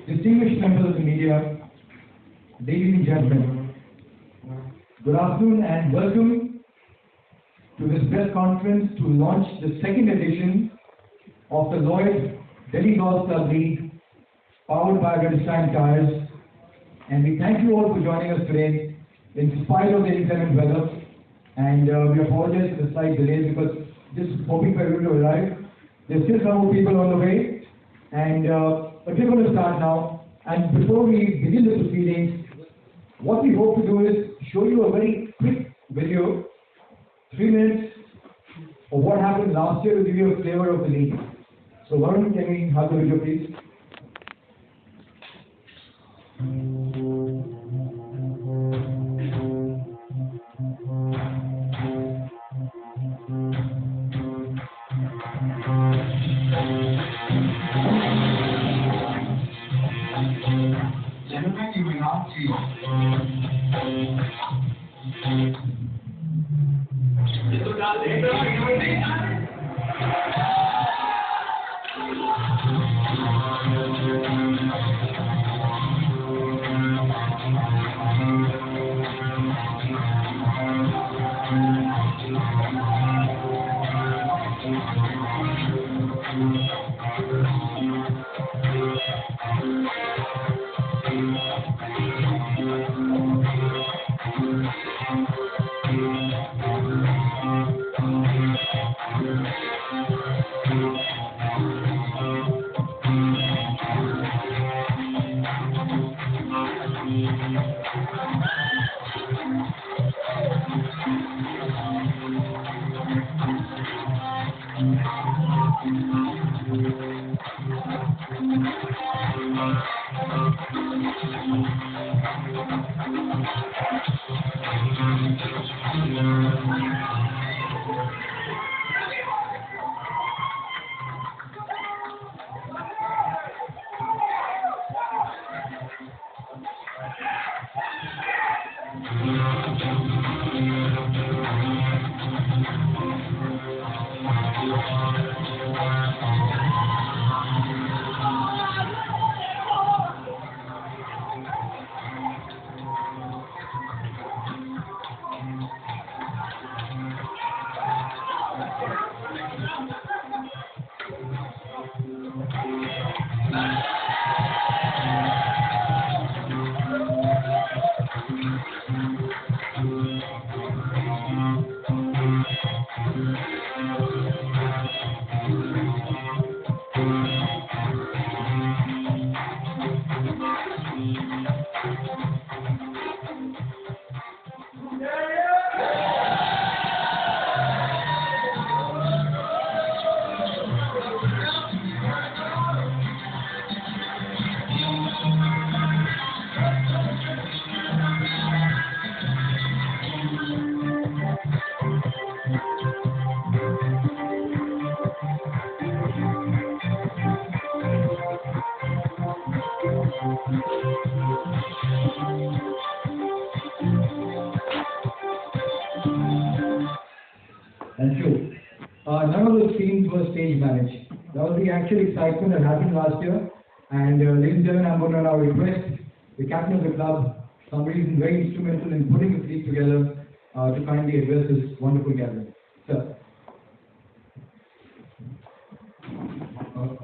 distinguished members of the media, ladies and gentlemen, good afternoon and welcome to this press conference to launch the second edition of the Lloyd Delhi Golf Club League powered by Redstein Tires. And we thank you all for joining us today in spite of the inclement weather. And we apologize for the slight delay because just hoping for everyone to arrive. There's still some more people on the way. And but we're going to start now. And before we begin the proceedings, what we hope to do is show you a very quick video, 3 minutes, of what happened last year to give you a flavor of the league. So Varun, can we have the video please? That's true. None of those teams were stage managed. That was the actual excitement that happened last year. And ladies and gentlemen, I'm going to now request the captain of the club, somebody who's very instrumental in putting this league together, to kindly address this wonderful gathering. Sir.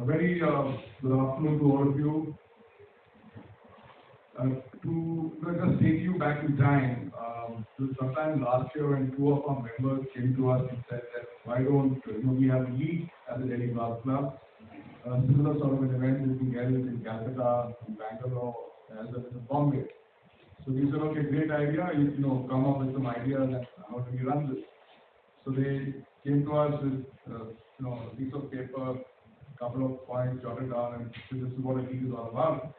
A very good afternoon to all of you. To just take you back in time, sometime last year when 2 of our members came to us and said that why don't we have a league at the Delhi Golf Club, similar sort of an event we can get it in Calcutta, in Bangalore, as well as in Bombay. So we said, okay, great idea, come up with some ideas and how do we run this. So they came to us with a piece of paper, a couple of points jotted down, and said, this is what a league is all about.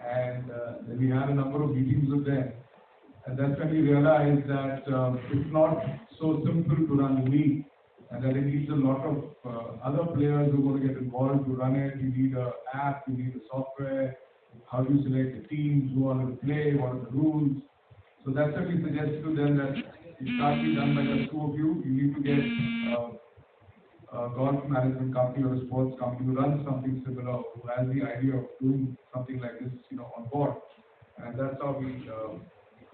And then we had a number of meetings with them. And that's when we realized that it's not so simple to run a league, and that it needs a lot of other players who are going to get involved to run it. You need an app, you need a software. How do you select the teams, who are going to play, what are the rules? So that's what we suggested to them, that it can't be done by just 2 of you. You need to get golf management company or a sports company who runs something similar, who has the idea of doing something like this, on board. And that's how we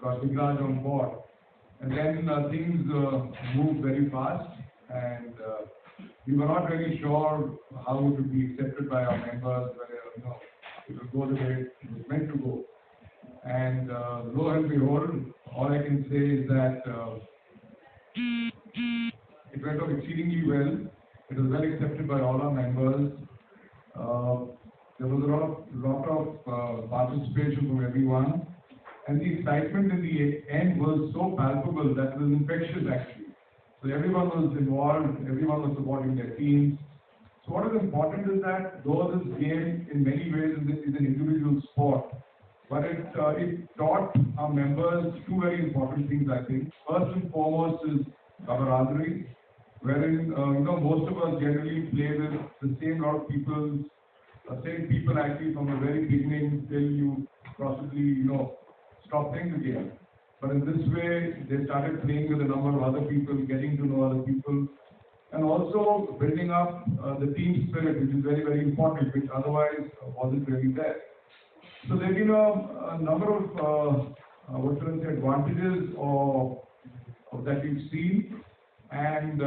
got Vigraj on board. And then things moved very fast, and we were not really sure how it would be accepted by our members, whether it would go the way it was meant to go. And lo and behold, all I can say is that it went off exceedingly well. It was well accepted by all our members. There was a lot of participation from everyone. And the excitement in the end was so palpable that it was infectious actually. So everyone was involved, everyone was supporting their teams. So what is important is that though this game in many ways is an individual sport, but it taught our members two very important things, I think. First and foremost is camaraderie, wherein most of us generally play with the same lot of people, same people actually from the very beginning till you possibly stop playing the game. But in this way, they started playing with a number of other people, getting to know other people, and also building up the team spirit, which is very, very important, which otherwise wasn't really there. So there have been a number of advantages that we've seen, and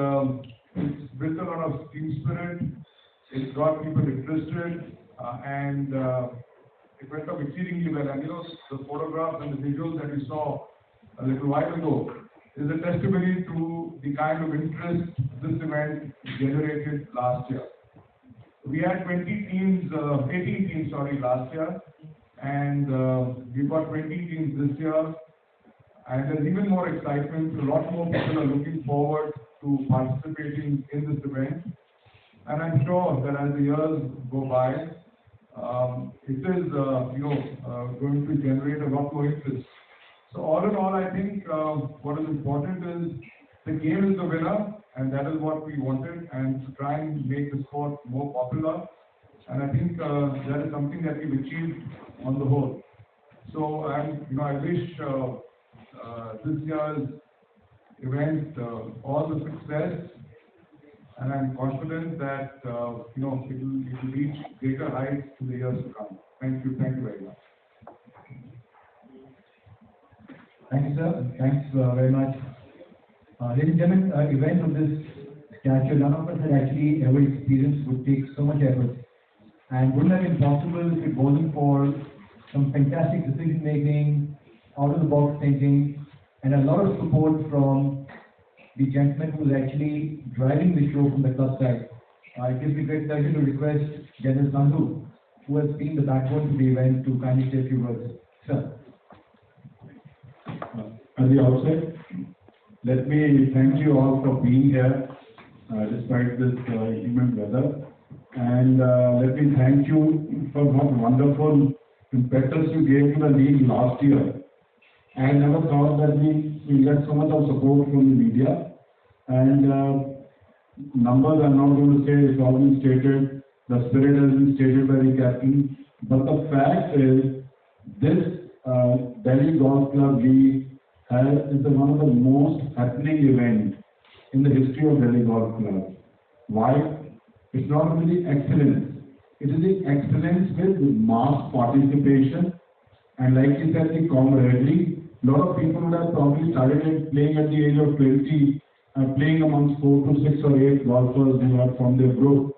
it's built a lot of team spirit. It's got people interested, and it went off exceedingly well. And the photographs and the visuals that we saw a little while ago is a testimony to the kind of interest this event generated last year. We had 18 teams last year, and we've got 20 teams this year. And there's even more excitement. A lot more people are looking forward to participating in this event. And I'm sure that as the years go by, it is going to generate a lot more interest. So all in all, I think what is important is the game is the winner, and that is what we wanted, and to try and make the sport more popular. And I think that is something that we've achieved on the whole. So I wish this year's event all the success, and I'm confident that it will reach greater heights in the years to come. Thank you very much. Thank you, sir. Thanks very much. Ladies and gentlemen, event of this stature, none of us had actually ever experienced, would take so much effort. And wouldn't have been possible if it wasn't for some fantastic decision making, out of the box thinking, and a lot of support from the gentleman who was actually driving the show from the club side. It gives me great pleasure to request General Sandhu, who has been the backbone to the event, to kindly say a few words. Sir. At the outset, let me thank you all for being here despite this inclement weather, and let me thank you for what wonderful impetus you gave to the league last year. I never thought that we get so much of support from the media, and numbers I'm not going to say, it's all been stated, the spirit has been stated by the captain, but the fact is this Delhi Golf Club League is one of the most happening events in the history of Delhi Golf Club. Why? It's not only excellence, it is the excellence with mass participation, and like you said, the camaraderie. A lot of people would have probably started playing at the age of 20, playing amongst 4 to 6 or 8 golfers who are from their group.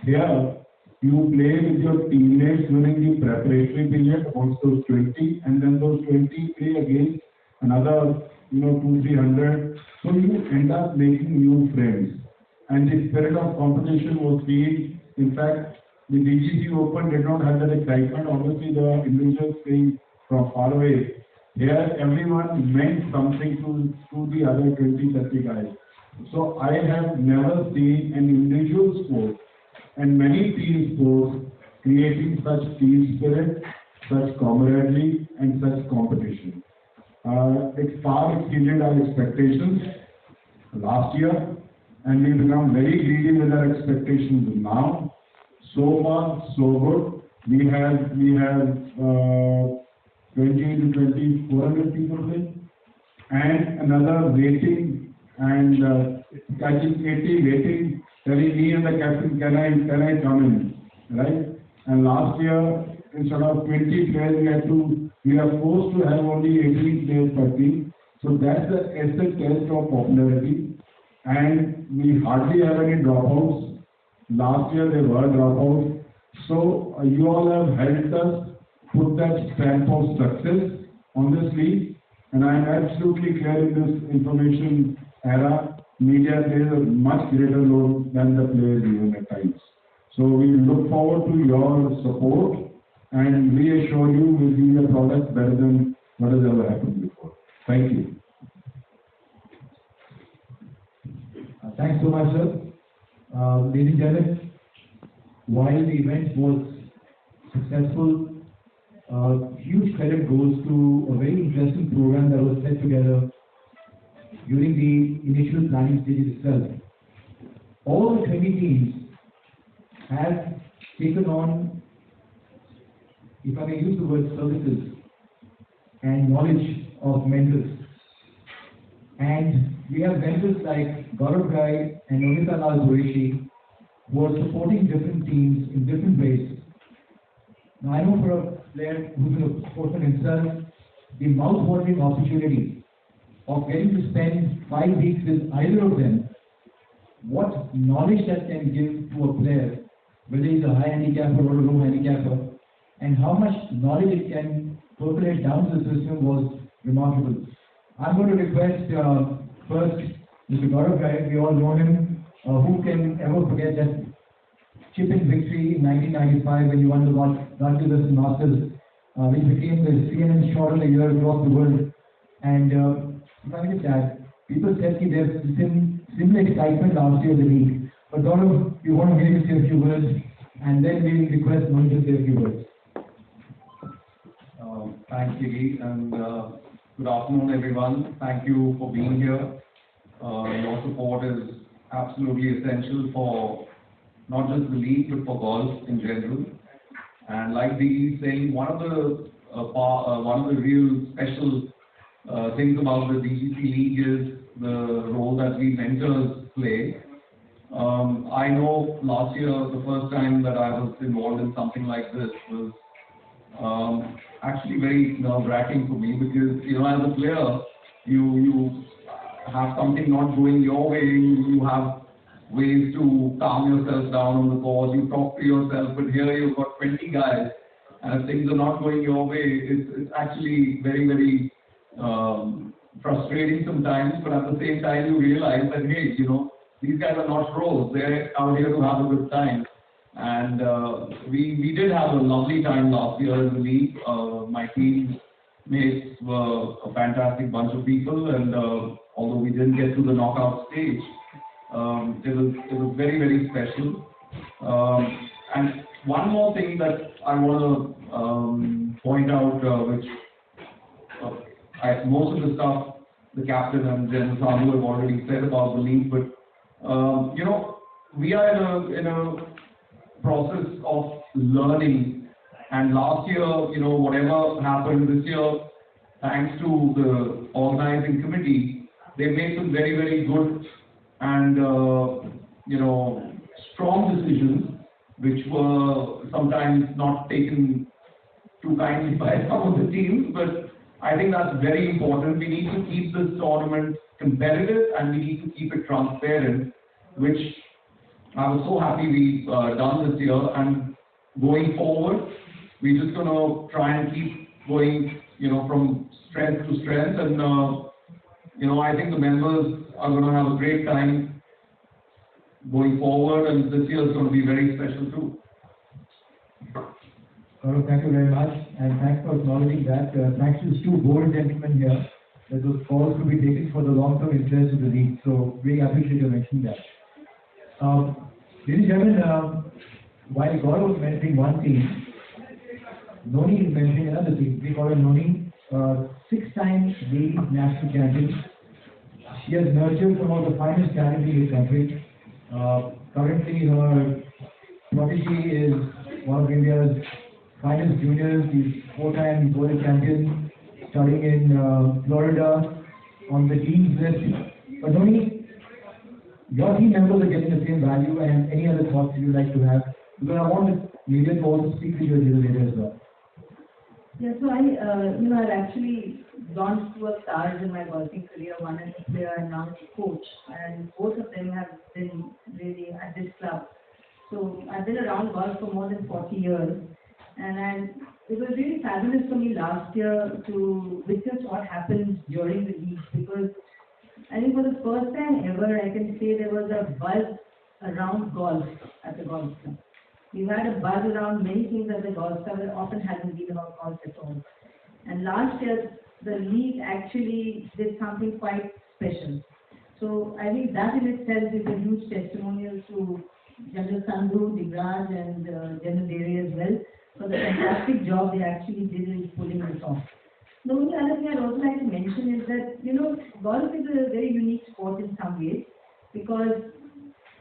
Here, you play with your teammates during the preparatory period amongst those 20, and then those 20 play against another 200-300. So you end up making new friends, and the spirit of competition was seen. In fact, the DGC Open did not have that excitement. Obviously, the individuals playing from far away. Here, everyone meant something to the other 20-30 guys. So I have never seen an individual sport and many team sports creating such team spirit, such camaraderie, and such competition. It far exceeded our expectations last year, and we've become very greedy with our expectations now. So far, so good. We have 20 to 400 people playing, and another rating, and I think 80 rating telling me and the captain, can I come in, right? And last year, instead of 20 players, we are forced to have only 18 players per team. So that's the asset test of popularity. And we hardly have any dropouts. Last year there were dropouts. So you all have helped us put that stamp of success on this league. And I am absolutely clear in this information era, media plays a much greater role than the players even at times. So we look forward to your support and reassure you we'll give you a product better than what has ever happened before. Thank you. Thanks so much, sir. Ladies and gentlemen, while the event was successful, huge credit goes to a very interesting program that was set together during the initial planning stage itself. All the 20 teams have taken on, if I may use the word, services and knowledge of mentors. And we have mentors like Gaurav Ghai and Nonita Lal Qureshi, who are supporting different teams in different ways. Now, I know for a player who's a sportsman himself, the mouth-watering opportunity of getting to spend 5 weeks with either of them, what knowledge that can give to a player, whether he's a high handicapper or a low handicapper, and how much knowledge it can percolate down to the system was remarkable. I'm going to request first Mr. Gaurav Ghai, we all know him, who can ever forget that chip-in victory in 1995 when you won the Dodgers Masters, which became the CNN shot of the year across the world. And if I may just add, people said that there's similar excitement last year in the league. But Gaurav, you want to maybe say a few words, and then we request Moni to say a few words. Thanks, Iggy, and good afternoon, everyone. Thank you for being here. Your support is absolutely essential for not just the league, but for golf in general. And like Iggy is saying, one of the real special things about the DGC League is the role that we mentors play. I know last year, the first time that I was involved in something like this was actually very nerve-wracking for me because, as a player, you have something not going your way, you have ways to calm yourself down on the course, you talk to yourself, but here you've got 20 guys, and if things are not going your way, it's actually very, very frustrating sometimes, but at the same time you realize that, hey, these guys are not pros, they're out here to have a good time. And we did have a lovely time last year in the league. My teammates were a fantastic bunch of people, and although we didn't get to the knockout stage, it was very, very special. And one more thing that I want to point out, which most of the stuff the captain and General Sadhu have already said about the league, but we are in a process of learning, and last year, whatever happened this year, thanks to the organizing committee, they made some very, very good and strong decisions, which were sometimes not taken too kindly by some of the teams, but I think that's very important. We need to keep this tournament competitive and we need to keep it transparent, which I was so happy we've done this year. And going forward, we're just going to try and keep going, from strength to strength. And, I think the members are going to have a great time going forward. And this year is going to be very special too. Thank you very much, and thanks for acknowledging that. Thanks to the two board gentlemen here, that those calls could be taken for the long-term interest of the league. So, really appreciate you mentioning that. Ladies and gentlemen, while Gaurav was mentioning one team, Noni is mentioning another team. We call her Noni, 6-time ladies national champion. She has nurtured some of the finest talent in the country. Currently, her protege is one of India's finest juniors. He's 4-time world champion, studying in Florida on the team's list. But Noni, your team members are getting the same value, and any other thoughts you'd like to have? Because I want the media to also speak to you a little later as well. Yeah, so I've actually gone through a stars in my golfing career, one as a player and now as a coach, and both of them have been really at this club. So I've been around golf for more than 40 years, and it was really fabulous for me last year to witness what happens during the league, because I think for the first time ever, I can say there was a buzz around golf at the golf club. We've had a buzz around many things at the golf club that often hasn't been about golf at all. And last year, the league actually did something quite special. So I think that in itself is a huge testimonial to General Sandhu, Digraj and General Dere as well for the fantastic job they actually did in pulling this off. The only other thing I'd also like to mention is that, golf is a very unique sport in some ways, because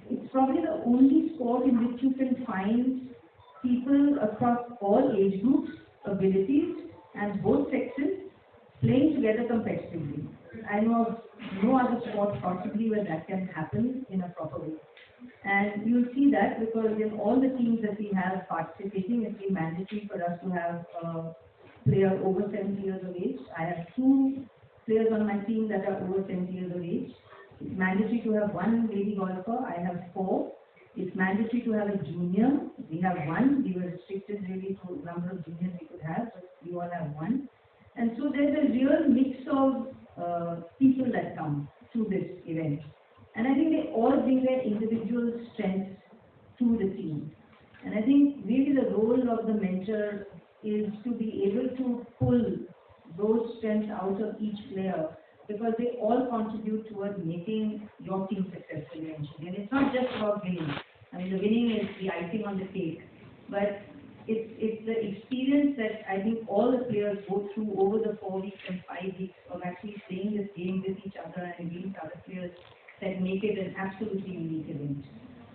it's probably the only sport in which you can find people across all age groups, abilities, and both sexes playing together competitively. I know of no other sport possibly where that can happen in a proper way. And you'll see that because in all the teams that we have participating, it's been mandatory for us to have a player over 70 years of age. I have 2 players on my team that are over 70 years of age. It's mandatory to have 1 lady golfer. I have 4. It's mandatory to have a junior. We have 1. We were restricted really to the number of juniors we could have, but we all have 1. And so there's a real mix of people that come to this event. And I think they all bring their individual strengths to the team. And I think really the role of the mentor is to be able to pull those strengths out of each player, because they all contribute towards making your team successful eventually. And it's not just about winning. I mean, the winning is the icing on the cake, but it's the experience that I think all the players go through over the 4 weeks and 5 weeks of actually playing this game with each other and against other players that make it an absolutely unique event.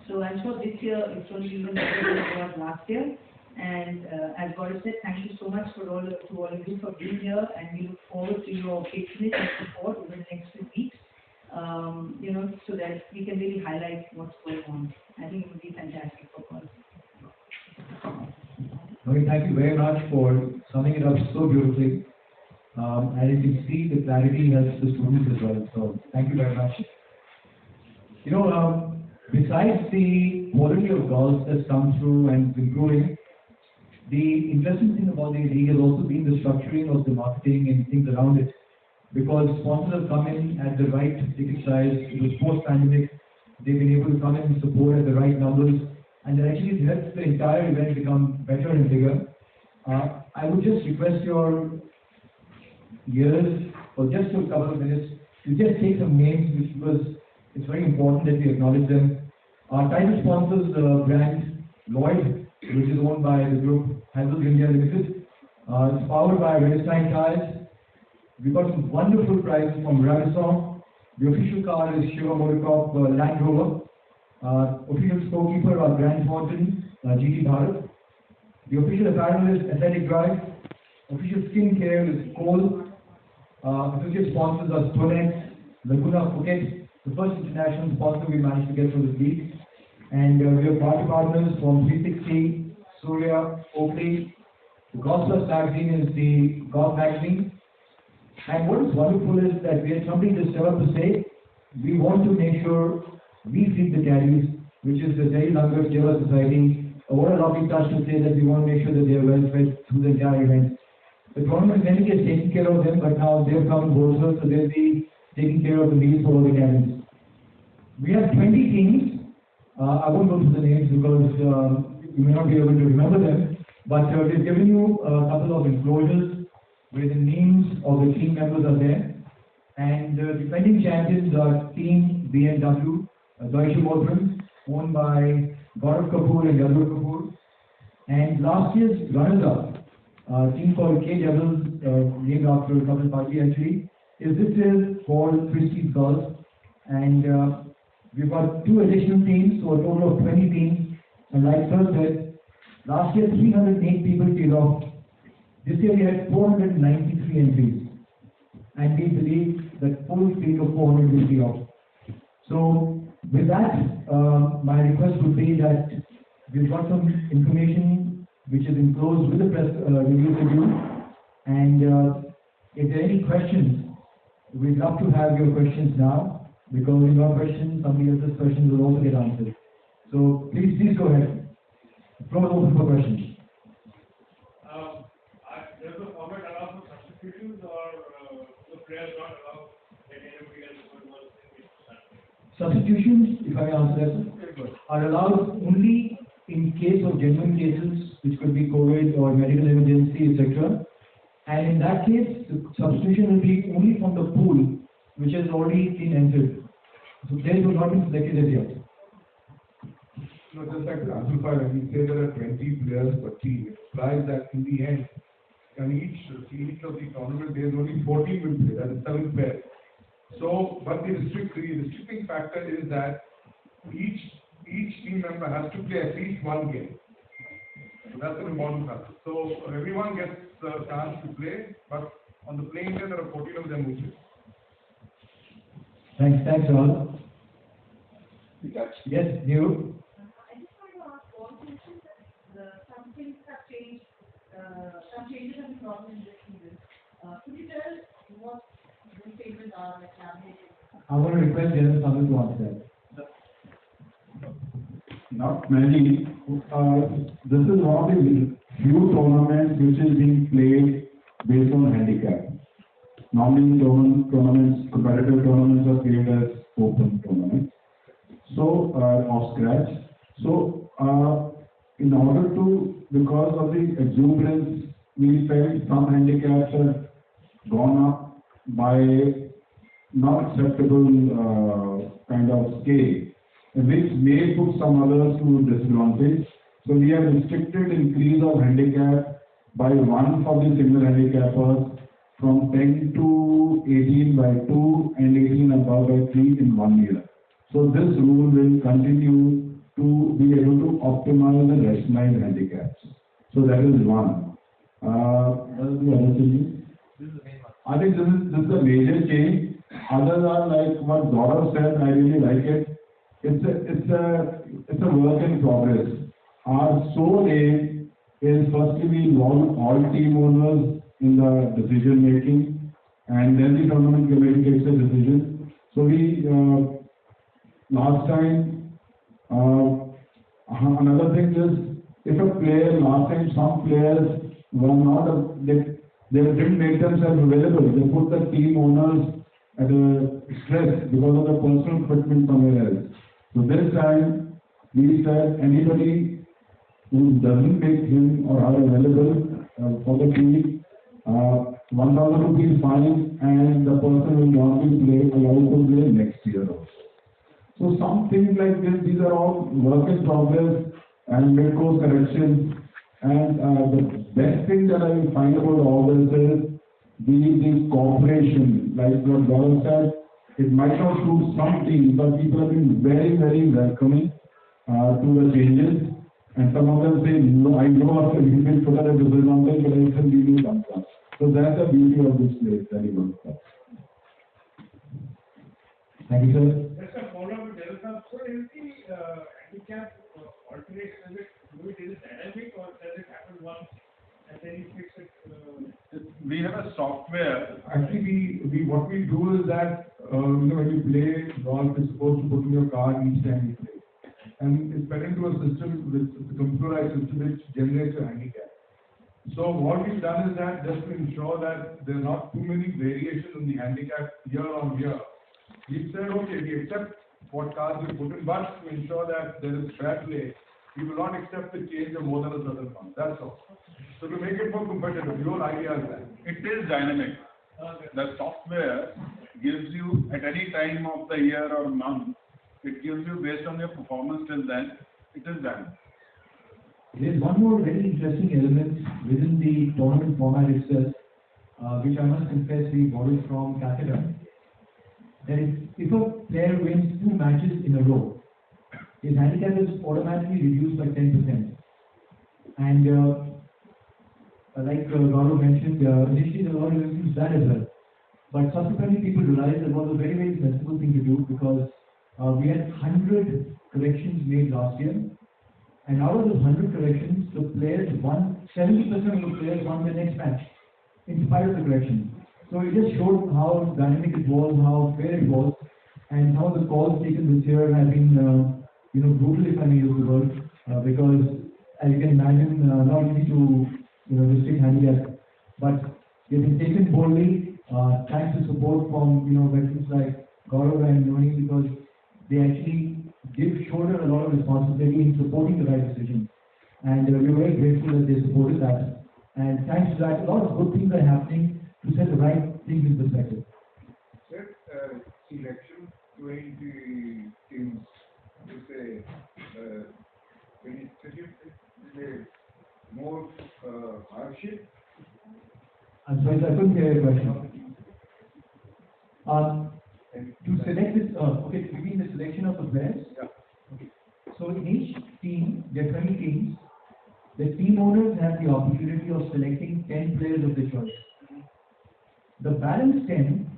So I'm sure this year it's going to be even better than it was last year. And as Gaurav said, thank you so much to all of you for being here, and we look forward to your patronage and support over the next few weeks, so that we can really highlight what's going on. I think it would be fantastic for us. Okay, thank you very much for summing it up so beautifully. As you can see, the clarity helps the students as well. So thank you very much. Besides the quality of golf that's come through and improving, the interesting thing about the league has also been the structuring of the marketing and things around it. Because sponsors have come in at the right ticket size. It was post-pandemic. They've been able to come in and support at the right numbers. And that actually helps the entire event become better and bigger. I would just request your ears for just a couple of minutes to just take some names, because it's very important that we acknowledge them. Our title sponsors, the brand Lloyd, which is owned by the group Havells India Limited. It's powered by Redstein Tires. We've got some wonderful prizes from Ravison. The official car is Shiva Motorcorp Land Rover. Official scorekeeper are Grant Thornton, GT Bharat. The official apparel is Athletic Drive. Official skin care is Cole. Associate sponsors are Stonex, Laguna Phuket, the first international sponsor we managed to get through this league. And we have party partners from 360, Surya, Oakley. The Golf Plus magazine is the Golf magazine. And what is wonderful is that we had something to step up to say. We want to make sure we feed the caddies, which is the Delhi Langar Seva Society. What a lovely touch to say that we want to make sure that they are well fed through the entire event. The government many is taking care of them, but now they've come on board, so they'll be taking care of the meals for all the caddies. We have 20 teams. I won't go through the names because you may not be able to remember them, but we've given you a couple of enclosures where the names of the team members are there. And the defending champions are Team BMW, Deutsche Motoren, owned by Gaurav Kapoor and Yadur Kapoor. And last year's runners-up, team called K Devils, named after Kapil Bharti actually, is this year called Christie's Golf. And we've got 2 additional teams, so a total of 20 teams. And like Sir said, last year 308 people paid off. This year we had 493 entries. And we believe that full fleet of 400 will be off. So With that, my request would be that we've got some information which is enclosed with the press release review, and if there are any questions, we'd love to have your questions now, because in your questions, somebody else's questions will also get answered. So please go ahead. The floor is open for questions. Does the format allow for substitutions, or the players not allow that anybody else was Substitutions, if I may answer that, are allowed only in case of genuine cases, which could be COVID or medical emergency, etc. And in that case, the substitution will be only from the pool, which has already been entered. So players will not be selected as yet. No, just like to amplify, when we say there are 20 players per team, it implies that in the end, on each of the tournament, there is only 14 will play, that is 7 pairs. So, but the restricting factor is that each team member has to play at least one game. So that's an important factor. So everyone gets the chance to play, but on the playing day, there are 14 of them who play. Thanks, Rahul. Yes, Nero. I just want to ask, all mentioned that some things have changed, some changes have been brought in this season. Could you tell what those changes are, like laminated? I want to request General Sabu to answer that. Not many. This is one of the few tournaments which is being played based on handicap. Normally, competitive tournaments are played as open tournaments. So, of scratch. So, in order to, because of the exuberance, we felt some handicaps have gone up by not acceptable kind of scale, which may put some others to disadvantage. So we have restricted increase of handicap by 1 for the single handicappers from 10 to 18 by 2 and 18 above by 3 in 1 year. So this rule will continue to be able to optimize the rationalized handicaps. So that is one. What is the other thing? I think this is a major change. Others are like what Gaurav said, I really like it. It's a work in progress. Our sole aim is firstly we involve all team owners in the decision making, and then the tournament committee takes a decision. So we last time another thing is, if a player last time some players were not they didn't make themselves available. They put the team owners at a stress because of the personal commitment somewhere else. So this time we said anybody who doesn't make him or her available for the team, 1,000 rupees fine, and the person will not be allowed to play next year also. So some things like this, these are all work in progress and mid-course corrections. And the best thing that I find about all this is the cooperation. Like what Gaurav said, it might not suit some teams, but people have been very, very welcoming to the changes. And some of them say, no, I know after you've been put at a disadvantage, but I can give you something. So that's the beauty of this place, very good. Thank you, sir. Just a follow-up with Delta. So is the handicap alteration, is it dynamic, or does it happen once and then you fix it? We have a software. Actually, what we do is that when you play golf, you're supposed to put in your card each time you play. And it's fed into a system, a computerized system which generates a handicap. So what we've done is that just to ensure that there are not too many variations in the handicap year on year, we've said, okay, we accept what cards you put in, but to ensure that there is fair play, we will not accept the change of more than a certain amount. That's all. So to make it more competitive, your idea is that. It is dynamic. The software gives you at any time of the year or month, it gives you based on your performance till then, it is dynamic. There is one more very interesting element within the tournament format itself, which I must confess we borrowed from Calcutta. That is, if a player wins 2 matches in a row, his handicap is automatically reduced by 10%. And like Gaurav mentioned, initially there were a lot of resistance to that as well. But subsequently people realized that it was a very, very sensible thing to do, because We had 100 corrections made last year, and out of those 100 corrections, the players won, 70% of the players won the next match, in spite of the corrections. So it just showed how dynamic it was, how fair it was, and some of the calls taken this year have been, brutal, if I may use the word, because as you can imagine, not easy to, restrict handicap, but they've been taken boldly, thanks to support from, veterans like Gaurav and Noni, because they actually shoulder a lot of responsibility in supporting the right decision. And we're very grateful that they supported that. And thanks to that, a lot of good things are happening to set the right things in perspective. Sir, selection 20 teams is a more hardship. I'm sorry, I couldn't hear your question. To select this, you mean the selection of the players? Yeah. Okay. So in each team, there are 20 teams. The team owners have the opportunity of selecting 10 players of their choice. The balance 10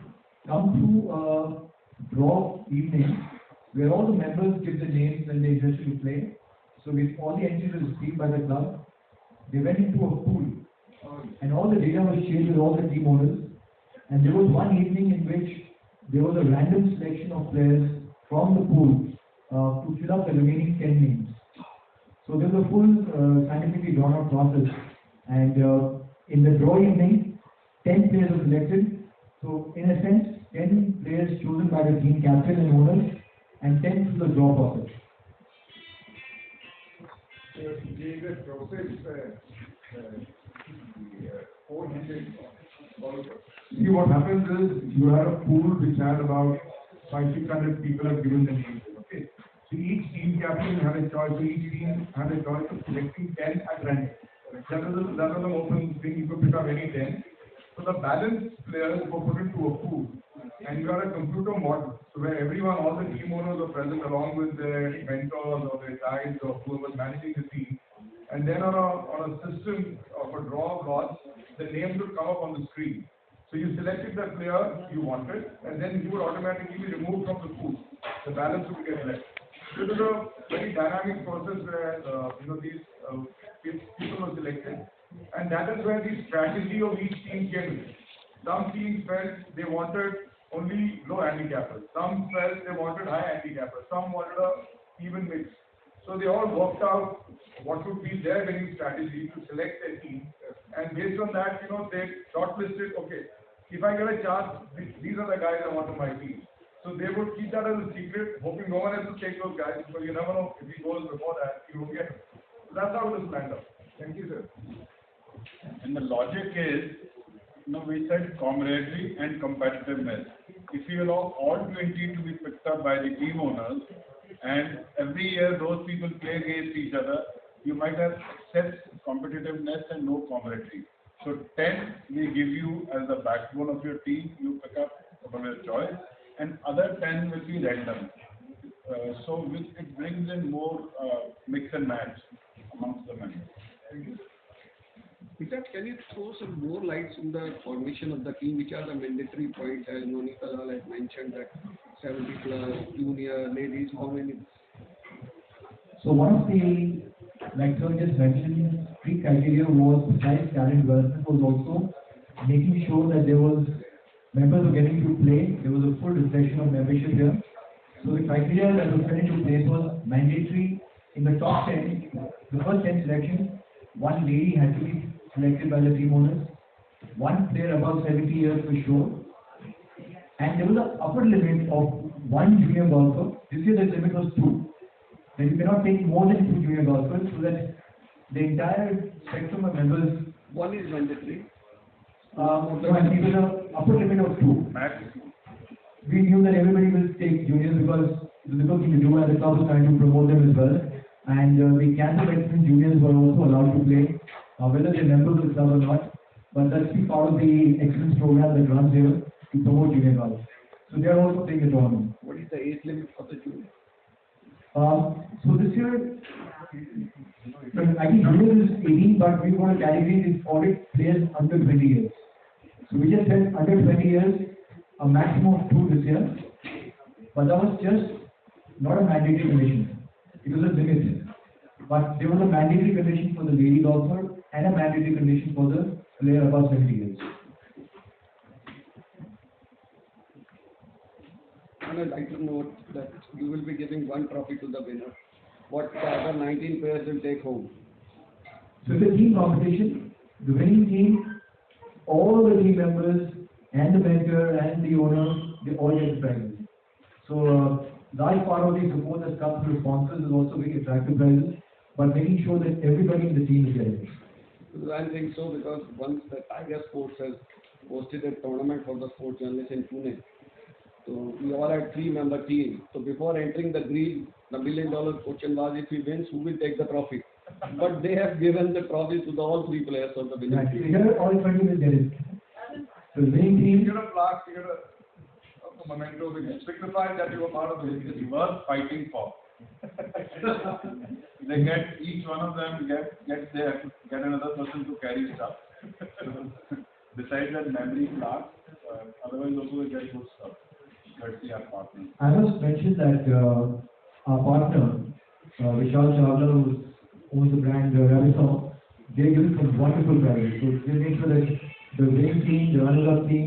come to a draw evening where all the members give the names and they're interested to play. So with all the entries were received by the club, they went into a pool. And all the data was shared with all the team owners. And there was one evening in which there was a random selection of players from the pool to fill up the remaining 10 names. So there was a full scientifically drawn out process. And in the draw evening, 10 players were selected. So in a sense, 10 players chosen by the team captain and owners, and 10 through the draw process. There is a process, 400 golfers. See, what happens is, you have a pool which had about 500-600 people have given the names, okay? So each team captain had a choice, so each team had a choice of selecting 10 at random. That was an open thing, you could pick up any 10. So the balanced players were put into a pool, and you had a computer model, so where everyone, all the team owners were present along with their mentors or their guides or whoever was managing the team. And then on a system of a draw of lots, the names would come up on the screen. So you selected the player you wanted, and then you would automatically be removed from the pool. The balance would get left. This is a very dynamic process where these people were selected, and that is where the strategy of each team came in. Some teams felt they wanted only low handicappers. Some felt they wanted high handicappers. Some wanted a even mix. So they all worked out what would be their winning strategy to select their team. And based on that, they shortlisted, okay, if I get a chance, these are the guys I want on my team. So they would keep that as a secret, hoping no one else will take those guys, because you never know if he goes before that, you won't get him. So that's how it is planned out. Thank you, sir. And the logic is, we said camaraderie and competitiveness. If you allow all 20 to be picked up by the team owners, and every year those people play against each other, you might have excess competitiveness and no camaraderie. So 10 we give you as the backbone of your team, you pick up from your choice, and other 10 will be random. So it brings in more mix and match amongst the members. Peter, can you throw some more lights in the formation of the team, which are the mandatory points, as Noni Kalal has mentioned, that 70 plus, junior, ladies, how many? So one of the, like Sir just mentioned, three criteria was besides talent development, was also making sure that there was members were getting to play, there was a full reflection of membership here. So the criteria that was put into place was mandatory in the top 10, the first 10 selections, one lady had to be selected by the team owners, one player above 70 years for sure, and there was an upper limit of one junior golfer. This year the limit was 2. Then you cannot take more than 2 junior golfers, so that the entire spectrum of members. One is mandatory. No, and it was an upper limit of 2. Max. We knew that everybody will take juniors because it was a good thing to do, and the club was trying to promote them as well. And the cancer veteran juniors were also allowed to play, whether they're members of the club or not. But that's the part of the excellence program that runs here to promote junior golf. So they are also playing the tournament. What is the age limit for the junior? So this year, I think juniors is 18, but we want to category for it players under 20 years. So we just said under 20 years, a maximum of 2 this year. But that was just not a mandatory condition. It was a limit. But there was a mandatory condition for the lady golfer and a mandatory condition for the player above 70 years. And I'd like to note that you will be giving one trophy to the winner. What the other 19 players will take home. So it's a team competition. The winning team, all the team members and the mentor and the owner, they all get the prizes. So large part of the support that comes from sponsors is also very attractive prizes, but making sure that everybody in the team is getting it. I think so because once the Tiger Sports has hosted a tournament for the sports journalists in Pune. So we all had 3-member team. So before entering the green, the $1 million question was if he wins, who will take the trophy? But they have given the trophy to all 3 players of the winning Right. So team. here all 20 will get it. So the winning You team, get a plaque, you get a memento which signifies that you were part of the business you were fighting for. They get, each one of them get another person to carry stuff. Besides that memory plaque, otherwise also they get good stuff. Courtesy our partner. I must mention that our partner, Vishal Chawla, who owns the brand Ravison, they give us some wonderful prizes. So they make sure that the winning team, the runner-up team,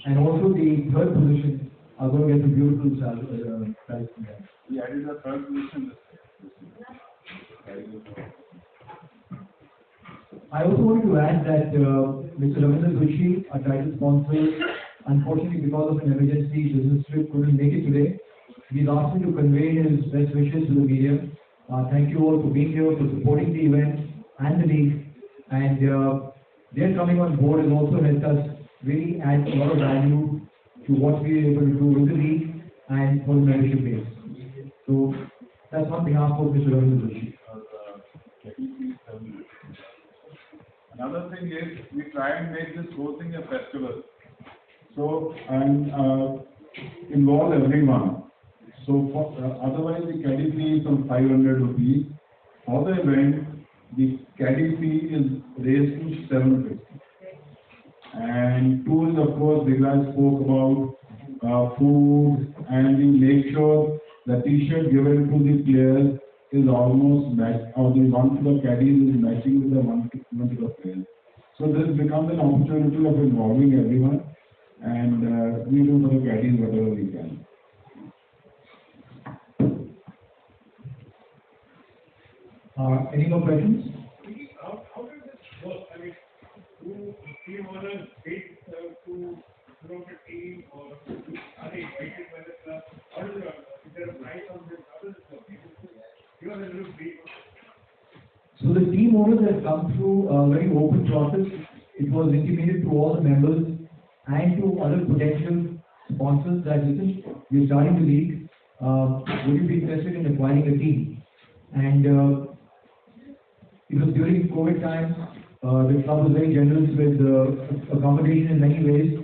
and also the third position are going to get a beautiful prize from them. We added a third position this year. I also wanted to add that Mr. Ravindra Doshi, our title sponsor, unfortunately because of an emergency business trip couldn't make it today. He's asked me to convey his best wishes to the media. Thank you all for being here, for supporting the event and the league. And their coming on board has also helped us really add a lot of value to what we are able to do with the league and for the membership base. So that's on behalf of Mr. Ravindra Doshi. Another thing is, we try and make this whole thing a festival. So, and involve everyone. So, for, otherwise the caddy fee is some 500 rupees. For the event, the caddy fee is raised to 750. And tools, of course, the guys spoke about food, and we make sure the t-shirt given to the players is almost matched, or the one to the caddies is matching with the one to the players. So this becomes an opportunity of involving everyone, and we do for the caddies whatever we can. Any more questions? How does this work? I mean, do team owners bid to promote a team or are they invited by the club? How does it work? Is there a price on this? How does it work? Give us a little brief. So the team owners have come through a very open process. It was intimated to all the members and to other potential sponsors that listen, we're starting the league. Would you be interested in acquiring a team? And it was during COVID times. The club was very generous with accommodation in many ways.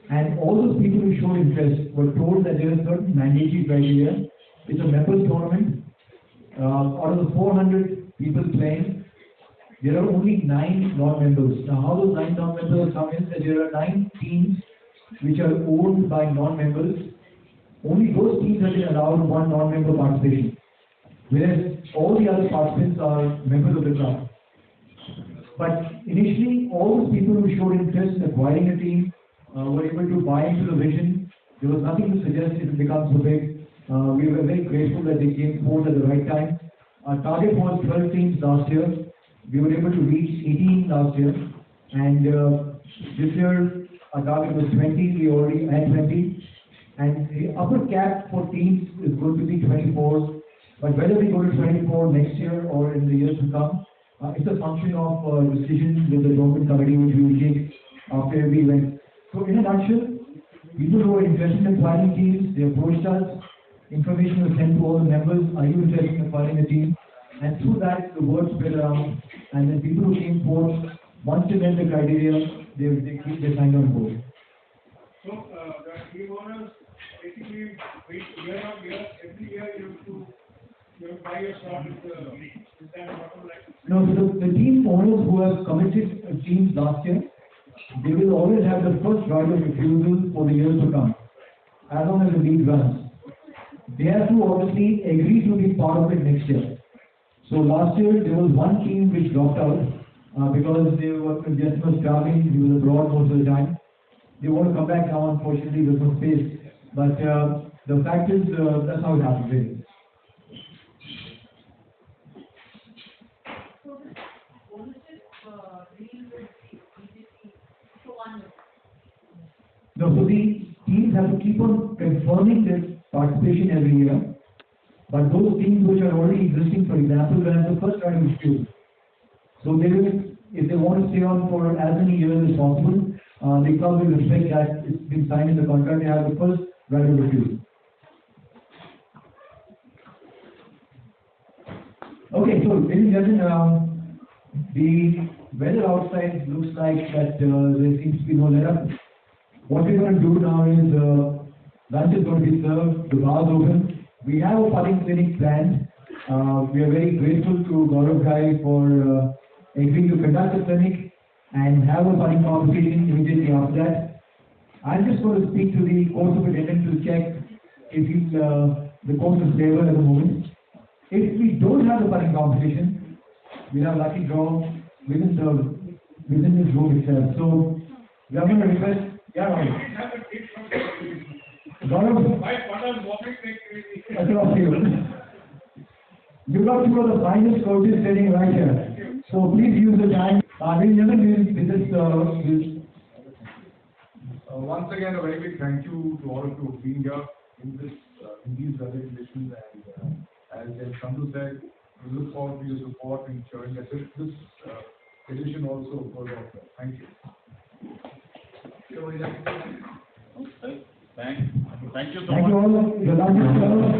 And all those people who showed interest were told that there are certain mandatory criteria. It's a members tournament. Out of the 400 people playing, there are only 9 non-members. Now, how those 9 non-members come in? That there are 9 teams which are owned by non-members. Only those teams have been allowed one non-member participation, whereas all the other participants are members of the club. But initially, all those people who showed interest in acquiring a team were able to buy into the vision. There was nothing to suggest it becomes so big. We were very grateful that they came forward at the right time. Our target was 12 teams last year. We were able to reach 18 last year. And this year, our target was 20. We already had 20. And the upper cap for teams is going to be 24. But whether we go to 24 next year or in the years to come, it's a function of decision with the government committee which we will take after every event. So in a nutshell, people who are interested in acquiring teams, they approached us. Information was sent to all the members, are you interested in acquiring a team? And through that, the word spread around, and then people who came forward, once they met the criteria, they signed on board. So, the team owners basically wait year on year, every year you have to buy your slot in the league. Is that bottom line? No, so the team owners who have committed teams last year, they will always have the first right of refusal for the years to come, as long as the league runs. they have to obviously agree to be part of it next year. So last year, there was one team which dropped out because they were just was traveling, he was abroad most of the time. They want to come back now, unfortunately, there's no space. But the fact is, that's how it happened, really. So this ownership deal with the BJP for 1 year. No, so the teams have to keep on confirming their participation every year. But those teams which are already existing, for example, will have the first right of refusal. So they will, if they want to stay on for as many years as possible, the club will respect that it's been signed in the contract, they have the first right of refusal. Okay, so ladies and gentlemen, the weather outside looks like that there seems to be no let-up. What we're going to do now is lunch is going to be served, the bar is open. We have a putting clinic planned. We are very grateful to Gaurav Ghai for agreeing to conduct the clinic and have a putting competition immediately after that. I'm just going to speak to the course superintendent to check if the course is stable at the moment. If we don't have the putting competition, we'll have lucky draw within this room itself. So we are going to request, yeah, Gaurav, My father walking like across you. You've got two of the finest coaches sitting right here. So please use the time. Ladies and gentlemen, Once again, a very big thank you to all of you for being here in these weather conditions, and as Chandru said, we look forward to your support in ensuring that this edition also goes off well. Thank you. Thank you so much. thank you all. The lunch is served.